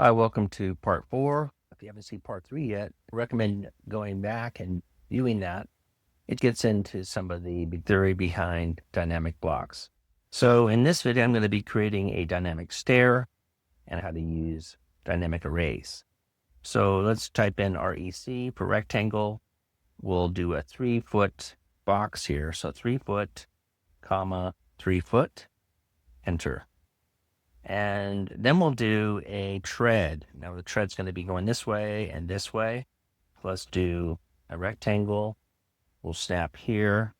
Hi, welcome to part 4. If you haven't seen part 3 yet, I recommend going back and viewing that. It gets into some of the theory behind dynamic blocks. So in this video, I'm going to be creating a dynamic stair and how to use dynamic arrays. So let's type in REC for rectangle. We'll do a 3-foot box here. So 3 foot, comma, 3 foot, enter. And then we'll do a tread. Now the tread's going to be going this way and this way. Let's do a rectangle. We'll snap here,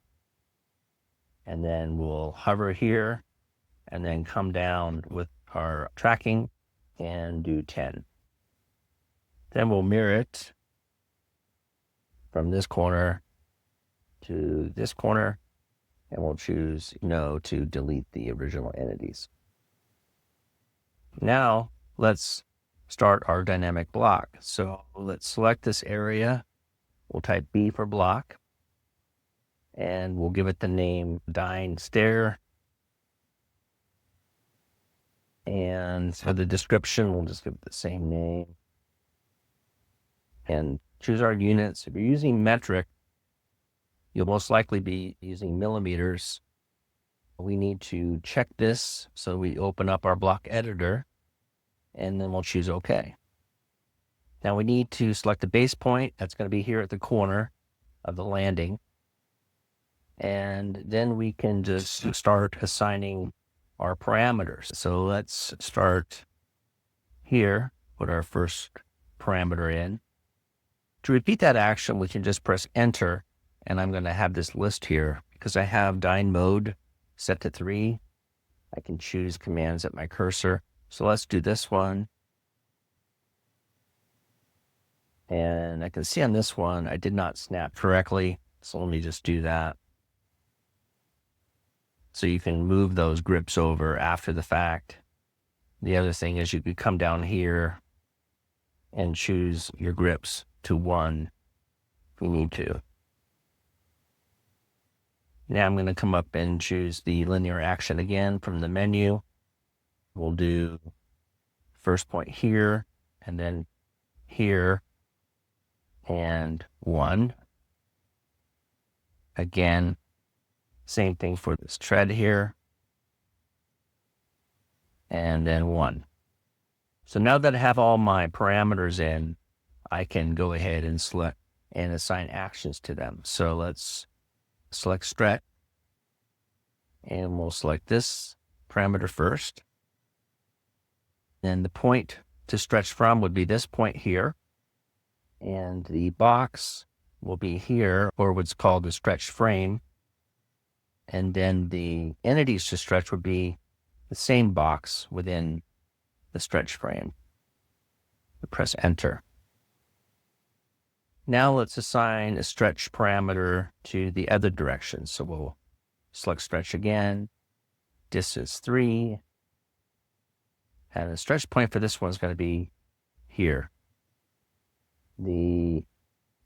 and then we'll hover here, and then come down with our tracking and do 10. Then we'll mirror it from this corner to this corner, and we'll choose no to delete the original entities. Now let's start our dynamic block. So let's select this area. We'll type B for block, and we'll give it the name Dyne Stair. And for the description, we'll just give it the same name. And choose our units. If you're using metric, you'll most likely be using millimeters. We need to check this. So we open up our block editor, and then we'll choose OK. Now we need to select the base point. That's going to be here at the corner of the landing. And then we can just start assigning our parameters. So let's start here, put our first parameter in. To repeat that action, we can just press enter, and I'm going to have this list here because I have Dyne mode set to 3. I can choose commands at my cursor. So let's do this one. And I can see on this one, I did not snap correctly. So let me just do that. So you can move those grips over after the fact. The other thing is you could come down here and choose your grips to 1 if you need to. Now I'm going to come up and choose the linear action again from the menu. We'll do first point here, and then here, and 1. Again, same thing for this tread here, and then 1. So now that I have all my parameters in, I can go ahead and select and assign actions to them. So let's select stretch, and we'll select this parameter first. Then the point to stretch from would be this point here, and the box will be here, or what's called the stretch frame. And then the entities to stretch would be the same box within the stretch frame. Press enter. Now let's assign a stretch parameter to the other direction. So we'll select stretch again, distance 3, and the stretch point for this one is going to be here. The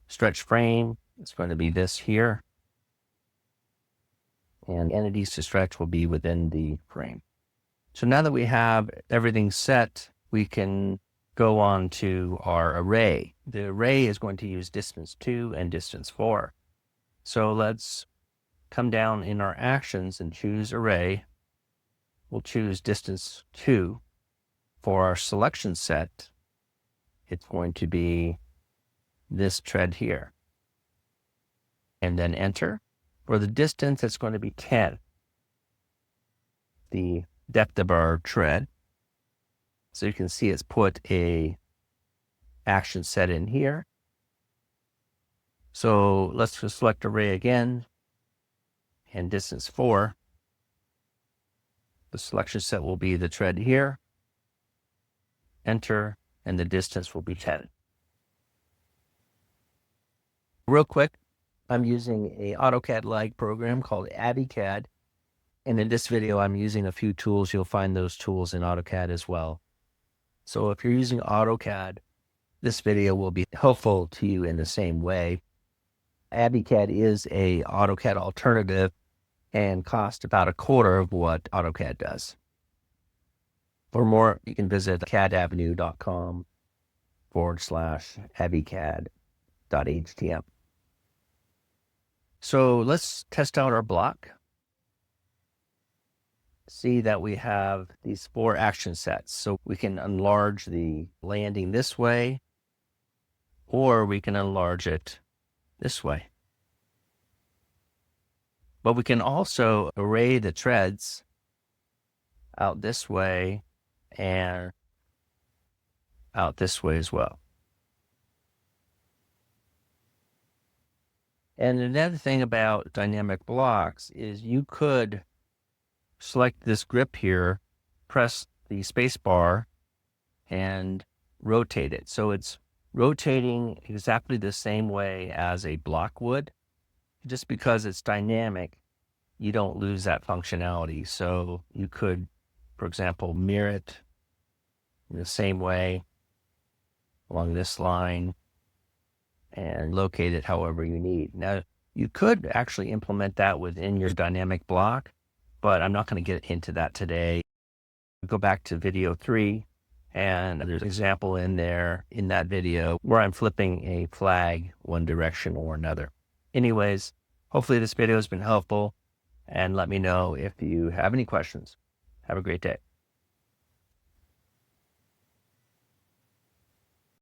stretch frame is going to be this here, and entities to stretch will be within the frame. So now that we have everything set, we can go on to our array. The array is going to use distance 2 and distance 4. So let's come down in our actions and choose array. We'll choose distance 2. For our selection set, it's going to be this tread here. And then enter. For the distance, it's going to be 10. The depth of our tread. So you can see it's put a action set in here. So let's just select array again and distance 4. The selection set will be the tread here. Enter, and the distance will be 10. Real quick, I'm using a AutoCAD-like program called AViCAD. And in this video, I'm using a few tools. You'll find those tools in AutoCAD as well. So if you're using AutoCAD, this video will be helpful to you in the same way. AViCAD is a AutoCAD alternative and costs about a quarter of what AutoCAD does. For more, you can visit cadavenue.com/AViCAD.htm. So let's test out our block. See that we have these 4 action sets. So we can enlarge the landing this way, or we can enlarge it this way. But we can also array the treads out this way and out this way as well. And another thing about dynamic blocks is you could select this grip here, press the space bar, and rotate it. So it's rotating exactly the same way as a block would. Just because it's dynamic, you don't lose that functionality. So you could, for example, mirror it in the same way along this line and locate it however you need. Now, you could actually implement that within your dynamic block, but I'm not going to get into that today. Go back to video 3, and there's an example in there in that video where I'm flipping a flag one direction or another. Anyways, hopefully this video has been helpful, and let me know if you have any questions. Have a great day.